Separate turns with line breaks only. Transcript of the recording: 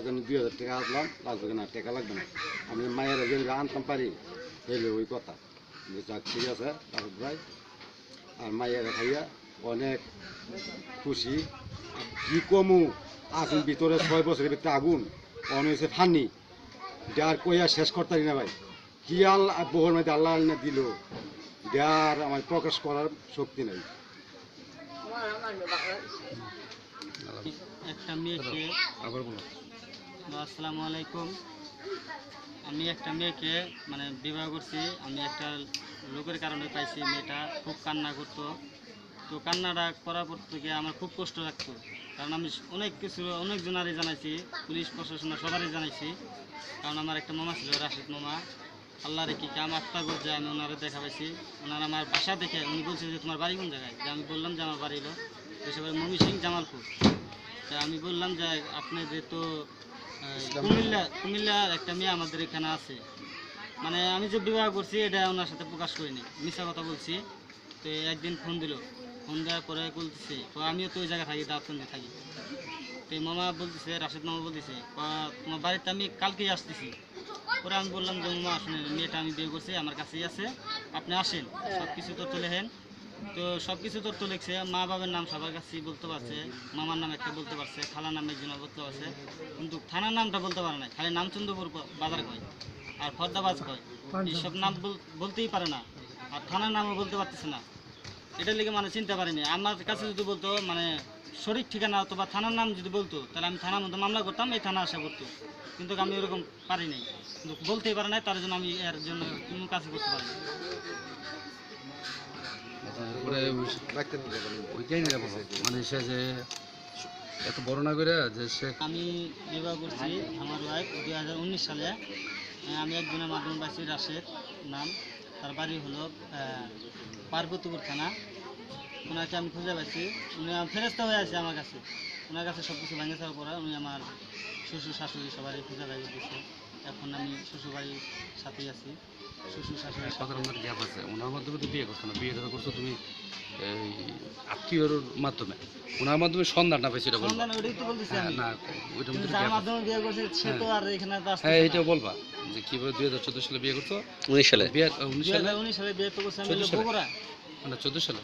তার জন্য 2000 টাকা আসলাম, লাগবে না, টাকা লাগবে না, আমি মায়ের যে আনতাম পারি এলে ওই কথা যে যাক ঠিক আছে রাশেদ ভাই। আর মায়ের খাইয়া অনেক খুশি। আর কি কমু আসুন ভিতরে 6 বছরের ভিতরে আগুন অন হয়েছে ফানি, যার কইয়া শেষ করতে পারি না ভাই। কি আল্লাহ বহর মধ্যে আল্লাহ আল্লাহ দিল, যার আমার প্রকাশ করার শক্তি নাই।
একটা মেয়েকে
আবার বলো।
আসসালামু আলাইকুম। আমি একটা মেয়েকে মানে বিবাহ করছি। আমি একটা লোকের কারণে পাইছি। মেয়েটা খুব কান্না করতো। তো কান্নাটা করার পর থেকে আমার খুব কষ্ট লাগতো, কারণ আমি অনেক কিছু অনেকজনারই জানাইছি, পুলিশ প্রশাসন সবারই জানাইছি। কারণ আমার একটা মামা ছিল রাশেদ মামা, আল্লাহ রেখি আমার আত্মা গজ্জায় আমি ওনারা দেখা পাইছি। ওনারা আমার বাসা দেখে উনি বলছে যে তোমার বাড়ি কোন জায়গায়, যে আমি বললাম যে আমার বাড়ি হলো দেশের ময়মনসিংহ জামালপুর। তা আমি বললাম যে আপনি যেহেতু কুমিল্লার একটা মেয়ে আমাদের এখানে আছে, মানে আমি যে বিবাহ করছি এটা ওনার সাথে প্রকাশ করিনি, মিথ্যা কথা বলছি। তো একদিন ফোন দেওয়ার পরে বলতেছে তো আমিও তো ওই জায়গায় থাকি, দাঁতন্দি থাকি। তো মামা বলতেছে, রাশেদ মামা বলতেছে তোমার বাড়িতে আমি কালকেই আসতেছি। পরে আমি বললাম যে মামা আসলে মেয়েটা আমি বিয়ে করছি, আমার কাছেই আছে, আপনি আসেন, সব কিছু তথ্য লেখেন। তো সব কিছু তথ্য লিখছে, মা বাবার নাম সবার কাছেই বলতে পারছে, মামার নাম একটা বলতে পারছে, খালার নাম একজন বলতে পারছে, কিন্তু থানার নামটা বলতে পারে না, খালি নামচন্দ্রপুর বাজার কয় আর ফর্দাবাজ কয়, এইসব নাম বলতেই পারে না, আর থানার নামও বলতে পারতেছে না। এটার লিগে মানে চিনতে পারিনি। আমার কাছে যদি বলতো মানে সঠিক ঠিকানা হতো বা থানার নাম যদি বলতো, তাহলে আমি থানার মধ্যে মামলা করতাম, এই থানা আসা করতো, কিন্তু আমি ওরকম পারি নাই, কিন্তু বলতেই পারে নাই, তার জন্য আমি এর জন্য কোনো কাজ করতে পারি না।
মানে সে যে এত বড় না করে যে সে
আমি বিবাহ করছি আমার ওয়াইফ 2019 সালে। আমি একজনের মাধ্যমে পাইছি, রাশেদ নাম, তার বাড়ি হলো পার্বতীপুর থানা। ওনাকে আমি খুঁজে পাইছি, উনি ফেরস্তা হয়ে আছে আমার কাছে। ওনার কাছে সব কিছু ভেঙে যাওয়ার পরে উনি আমার শ্বশুর শাশুড়ি সবারই খুঁজে পাই দিচ্ছে। এখন আমি শ্বশুরবাড়ির সাথেই আছি, শ্বশুর শাশুড়ির সাথে।
কথার গ্যাপ আছে। ওনার মাধ্যমে তো বিয়ে করছো না, বিয়ে যেটা করছো তুমি এই আত্মীয়র মাধ্যমে, ওনার মাধ্যমে সন্ধানটা পেয়েছি, এটা বলবা।
সন্ধান ওটাই তো বলতেছি আমি।
না ওইটার মধ্যে
যার
গ্যাপ আছে।
মাধ্যমে বিয়ে করছে সে তো আর এখানে তো আসছে
হ্যাঁ
না।
এইটাও বলবা যে কিভাবে 2014 সালে বিয়ে করছো।
19 সালে
বিয়ে 19 সালে
2019 সালে বিয়ে তো করছে আমি হলো
14 সালে?
বগুড়া।
মানে 14 সালে